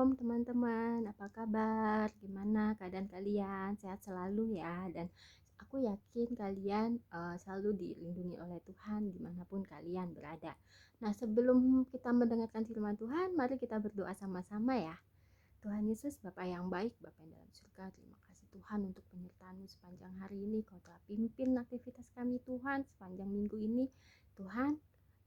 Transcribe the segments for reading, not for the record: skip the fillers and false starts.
Shalom teman-teman, apa kabar? Gimana keadaan kalian? Sehat selalu ya. Dan aku yakin kalian selalu dilindungi oleh Tuhan dimanapun kalian berada. Nah, sebelum kita mendengarkan firman Tuhan, mari kita berdoa sama-sama ya. Tuhan Yesus, Bapa yang baik, Bapa yang dalam surga, terima kasih Tuhan untuk penyertaan-Mu sepanjang hari ini. Kau telah pimpin aktivitas kami Tuhan sepanjang minggu ini. Tuhan,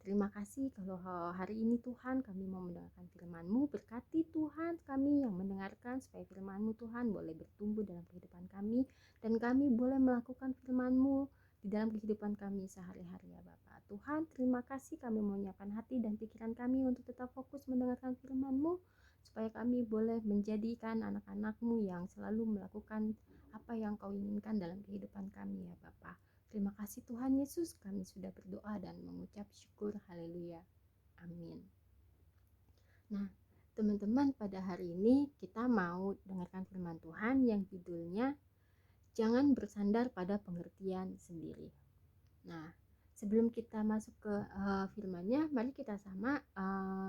terima kasih kalau hari ini Tuhan kami mau mendengarkan firman-Mu. Berkati Tuhan kami yang mendengarkan supaya firman-Mu Tuhan boleh bertumbuh dalam kehidupan kami. Dan kami boleh melakukan firman-Mu di dalam kehidupan kami sehari-hari ya Bapak. Tuhan, terima kasih kami mau menyiapkan hati dan pikiran kami untuk tetap fokus mendengarkan firman-Mu, supaya kami boleh menjadikan anak-anak-Mu yang selalu melakukan apa yang Kau inginkan dalam kehidupan kami ya Bapa. Terima kasih Tuhan Yesus, kami sudah berdoa dan mengucap syukur, haleluya, amin. Nah teman-teman, pada hari ini kita mau dengarkan firman Tuhan yang judulnya jangan bersandar pada pengertian sendiri. Nah, sebelum kita masuk ke firman-Nya, mari kita sama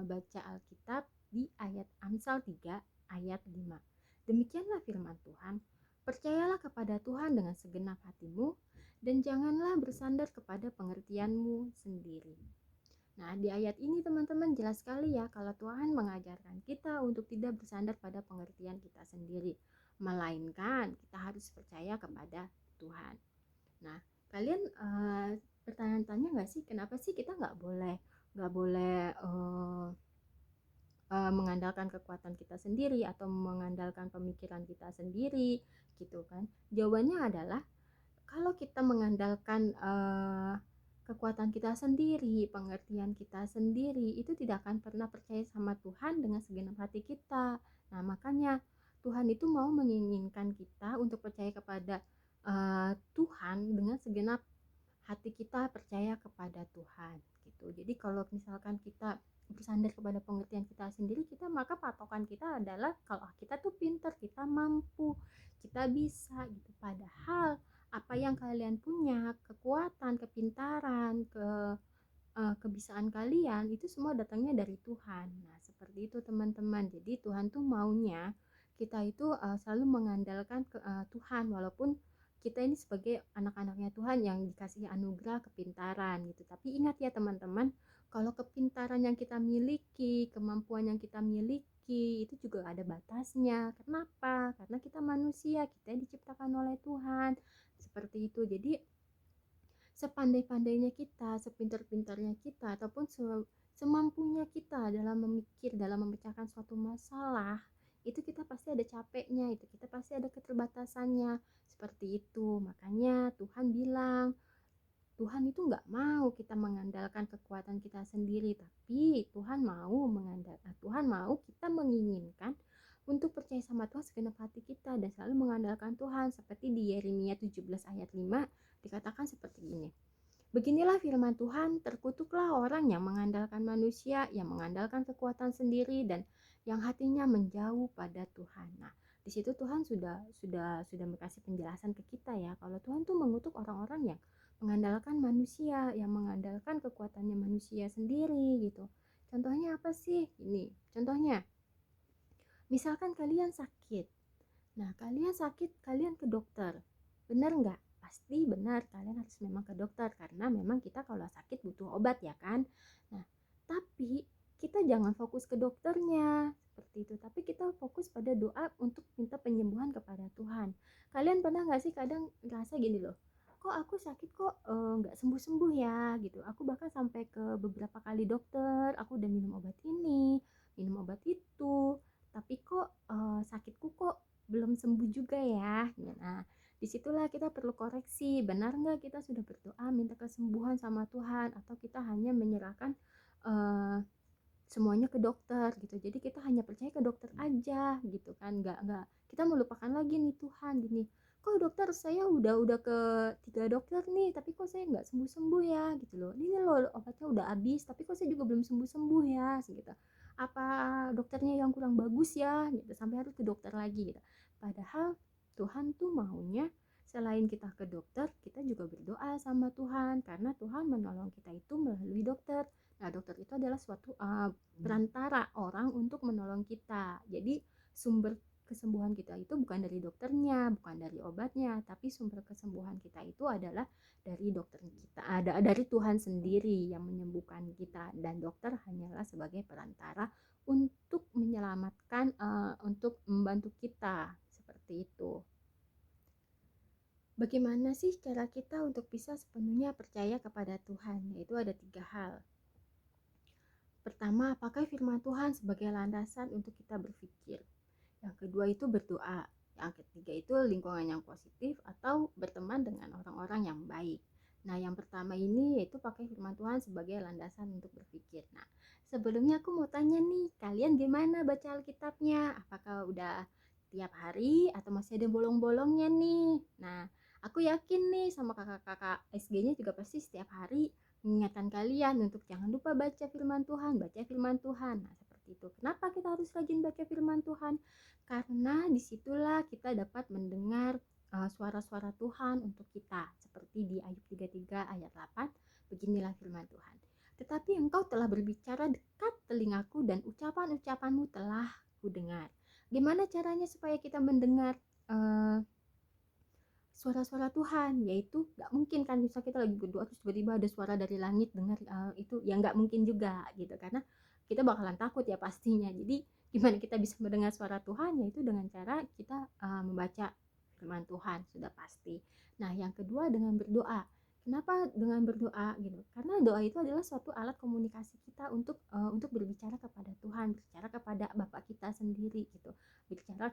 baca Alkitab di ayat Amsal 3 ayat 5. Demikianlah firman Tuhan, percayalah kepada Tuhan dengan segenap hatimu dan janganlah bersandar kepada pengertianmu sendiri. Nah, di ayat ini teman-teman jelas sekali ya kalau Tuhan mengajarkan kita untuk tidak bersandar pada pengertian kita sendiri, melainkan kita harus percaya kepada Tuhan. Nah, kalian bertanya-tanya nggak sih kenapa sih kita nggak boleh mengandalkan kekuatan kita sendiri atau mengandalkan pemikiran kita sendiri gitu kan? Jawabannya adalah kalau kita mengandalkan kekuatan kita sendiri, pengertian kita sendiri, itu tidak akan pernah percaya sama Tuhan dengan segenap hati kita. Nah, makanya Tuhan itu mau menginginkan kita untuk percaya kepada Tuhan dengan segenap hati kita, percaya kepada Tuhan gitu. Jadi kalau misalkan kita bersandar kepada pengertian kita sendiri, maka patokan kita adalah kalau kita tuh pintar, kita mampu, kita bisa gitu. Padahal apa yang kalian punya, kekuatan, kepintaran, kebisaan kalian itu semua datangnya dari Tuhan. Nah, seperti itu teman-teman. Jadi Tuhan tuh maunya kita itu selalu mengandalkan Tuhan, walaupun kita ini sebagai anak-anaknya Tuhan yang dikasih anugerah kepintaran gitu. Tapi ingat ya teman-teman, kalau kepintaran yang kita miliki, kemampuan yang kita miliki itu juga ada batasnya. Kenapa? Karena kita manusia, kita diciptakan oleh Tuhan. Seperti itu. Jadi sepandai-pandainya kita, sepintar-pintarnya kita, ataupun semampunya kita dalam memikir, dalam memecahkan suatu masalah, itu kita pasti ada capeknya, itu kita pasti ada keterbatasannya. Seperti itu. Makanya Tuhan bilang, Tuhan itu nggak mau kita mengandalkan kekuatan kita sendiri, tapi Tuhan mau kita menginginkan untuk percaya sama Tuhan segenap hati kita dan selalu mengandalkan Tuhan. Seperti di Yeremia 17 ayat 5 dikatakan seperti ini. Beginilah firman Tuhan, terkutuklah orang yang mengandalkan manusia, yang mengandalkan kekuatan sendiri dan yang hatinya menjauh pada Tuhan. Nah, di situ Tuhan sudah kasih penjelasan ke kita ya, kalau Tuhan tuh mengutuk orang-orang yang mengandalkan manusia, yang mengandalkan kekuatannya manusia sendiri gitu. Contohnya apa sih? Ini, contohnya, misalkan kalian sakit. Nah, kalian sakit, kalian ke dokter. Benar nggak? Pasti benar, kalian harus memang ke dokter karena memang kita kalau sakit butuh obat ya kan. Nah, tapi kita jangan fokus ke dokternya seperti itu, tapi kita fokus pada doa untuk minta penyembuhan kepada Tuhan. Kalian pernah nggak sih kadang ngerasa gini loh, kok aku sakit kok nggak sembuh-sembuh ya gitu. Aku bahkan sampai ke beberapa kali dokter, aku udah minum obat ini, minum obat itu, tapi kok sakitku kok belum sembuh juga ya. Nah, disitulah kita perlu koreksi, benar nggak kita sudah berdoa minta kesembuhan sama Tuhan, atau kita hanya menyerahkan uh, semuanya ke dokter gitu. Jadi kita hanya percaya ke dokter aja gitu kan, nggak kita melupakan lagi nih Tuhan gini, kok dokter saya udah ke 3 dokter nih tapi kok saya nggak sembuh sembuh ya gitu loh, ini loh obatnya udah habis tapi kok saya juga belum sembuh sembuh ya gitu, apa dokternya yang kurang bagus ya gitu sampai harus ke dokter lagi gitu. Padahal Tuhan tuh maunya selain kita ke dokter, kita juga berdoa sama Tuhan, karena Tuhan menolong kita itu melalui dokter. Nah, dokter itu adalah suatu perantara orang untuk menolong kita. Jadi sumber kesembuhan kita itu bukan dari dokternya, bukan dari obatnya, tapi sumber kesembuhan kita itu adalah dari dokter kita, ada dari Tuhan sendiri yang menyembuhkan kita, dan dokter hanyalah sebagai perantara untuk menyelamatkan, untuk membantu kita seperti itu. Bagaimana sih cara kita untuk bisa sepenuhnya percaya kepada Tuhan? Yaitu ada 3 hal. Pertama, pakai firman Tuhan sebagai landasan untuk kita berpikir. Yang kedua itu berdoa. Yang ketiga itu lingkungan yang positif atau berteman dengan orang-orang yang baik. Nah, yang pertama ini yaitu pakai firman Tuhan sebagai landasan untuk berpikir. Nah, sebelumnya aku mau tanya nih, kalian gimana baca Alkitabnya? Apakah udah tiap hari atau masih ada bolong-bolongnya nih? Nah, aku yakin nih sama kakak-kakak SG-nya juga pasti setiap hari mengingatkan kalian untuk jangan lupa baca firman Tuhan, baca firman Tuhan. Nah, seperti itu. Kenapa kita harus rajin baca firman Tuhan? Karena disitulah kita dapat mendengar suara-suara Tuhan untuk kita. Seperti di Ayub 33 ayat 8, beginilah firman Tuhan. Tetapi engkau telah berbicara dekat telingaku dan ucapan-ucapanmu telah kudengar. Gimana caranya supaya kita mendengar suara-suara Tuhan? Yaitu gak mungkin kan bisa kita lagi berdoa terus tiba-tiba ada suara dari langit dengar, itu ya gak mungkin juga gitu, karena kita bakalan takut ya pastinya. Jadi gimana kita bisa mendengar suara Tuhan? Yaitu dengan cara kita membaca firman Tuhan, sudah pasti. Nah, yang kedua dengan berdoa. Kenapa dengan berdoa gitu? Karena doa itu adalah suatu alat komunikasi kita untuk berbicara kepada Tuhan, berbicara kepada Bapa kita sendiri gitu, berbicara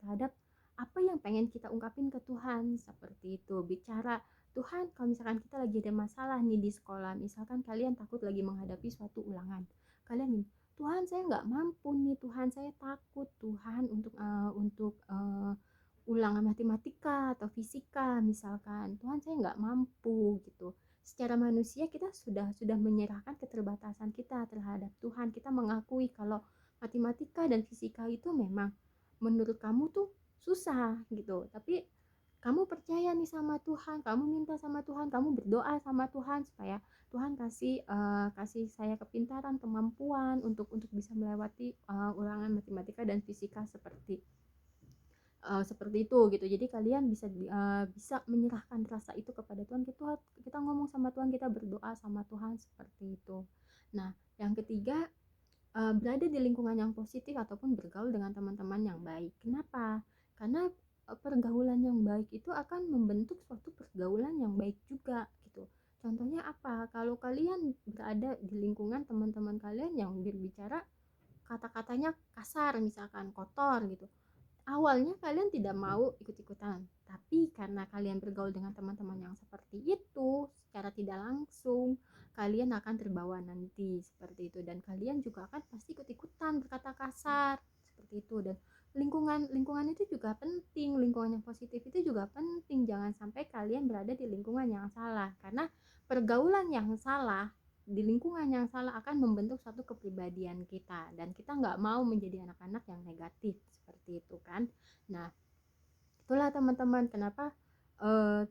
terhadap apa yang pengen kita ungkapin ke Tuhan, seperti itu. Bicara, Tuhan, kalau misalkan kita lagi ada masalah nih di sekolah, misalkan kalian takut lagi menghadapi suatu ulangan, kalian nih, Tuhan saya nggak mampu nih, Tuhan saya takut, Tuhan untuk ulangan matematika atau fisika misalkan, Tuhan saya nggak mampu gitu. Secara manusia kita sudah menyerahkan keterbatasan kita terhadap Tuhan. Kita mengakui kalau matematika dan fisika itu memang menurut kamu tuh susah gitu, tapi kamu percaya nih sama Tuhan, kamu minta sama Tuhan, kamu berdoa sama Tuhan supaya Tuhan kasih saya kepintaran, kemampuan untuk bisa melewati ulangan matematika dan fisika seperti itu gitu. Jadi kalian bisa menyerahkan rasa itu kepada Tuhan. Kita ngomong sama Tuhan, kita berdoa sama Tuhan seperti itu. Nah, yang ketiga, berada di lingkungan yang positif ataupun bergaul dengan teman-teman yang baik. Kenapa? Karena pergaulan yang baik itu akan membentuk suatu pergaulan yang baik juga gitu. Contohnya apa? Kalau kalian berada di lingkungan teman-teman kalian yang berbicara kata-katanya kasar, misalkan kotor gitu, awalnya kalian tidak mau ikut-ikutan, tapi karena kalian bergaul dengan teman-teman yang seperti itu, secara tidak langsung kalian akan terbawa nanti seperti itu, dan kalian juga akan pasti ikut-ikutan berkata kasar seperti itu. Dan lingkungan itu juga penting, lingkungan yang positif itu juga penting. Jangan sampai kalian berada di lingkungan yang salah, karena pergaulan yang salah di lingkungan yang salah akan membentuk suatu kepribadian kita, dan kita nggak mau menjadi anak-anak yang negatif seperti itu kan. Nah, itulah teman-teman kenapa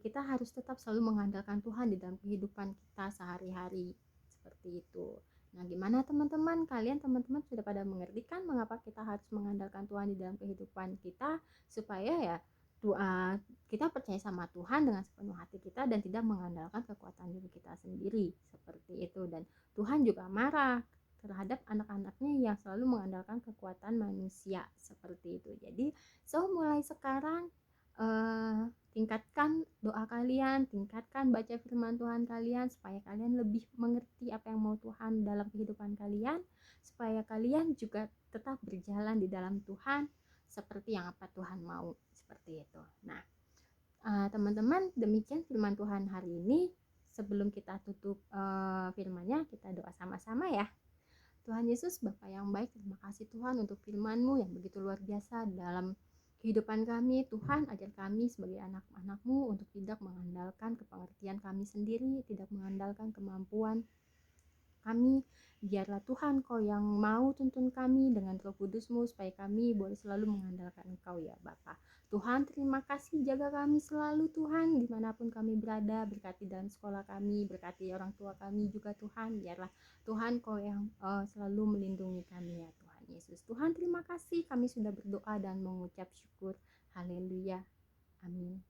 kita harus tetap selalu mengandalkan Tuhan di dalam kehidupan kita sehari-hari seperti itu. Nah, gimana teman-teman? Kalian teman-teman sudah pada mengerti kan mengapa kita harus mengandalkan Tuhan di dalam kehidupan kita, supaya ya kita percaya sama Tuhan dengan sepenuh hati kita dan tidak mengandalkan kekuatan diri kita sendiri seperti itu. Dan Tuhan juga marah terhadap anak-anaknya yang selalu mengandalkan kekuatan manusia seperti itu. Jadi mulai sekarang tingkatkan doa kalian, tingkatkan baca firman Tuhan kalian, supaya kalian lebih mengerti apa yang mau Tuhan dalam kehidupan kalian, supaya kalian juga tetap berjalan di dalam Tuhan seperti yang apa Tuhan mau, seperti itu. Nah, teman-teman, demikian firman Tuhan hari ini. Sebelum kita tutup firman-Nya, kita doa sama-sama ya. Tuhan Yesus, Bapa yang baik, terima kasih Tuhan untuk firman-Mu yang begitu luar biasa dalam kehidupan kami. Tuhan, ajar kami sebagai anak-anak-Mu untuk tidak mengandalkan kepengertian kami sendiri, tidak mengandalkan kemampuan kami. Biarlah Tuhan Kau yang mau tuntun kami dengan Roh Kudus-Mu, supaya kami boleh selalu mengandalkan Engkau ya Bapa. Tuhan, terima kasih, jaga kami selalu Tuhan, dimanapun kami berada. Berkati dalam sekolah kami, berkati orang tua kami juga Tuhan. Biarlah Tuhan Kau yang selalu melindungi kami ya Tuhan Yesus. Tuhan, terima kasih, kami sudah berdoa dan mengucap syukur. Haleluya, amin.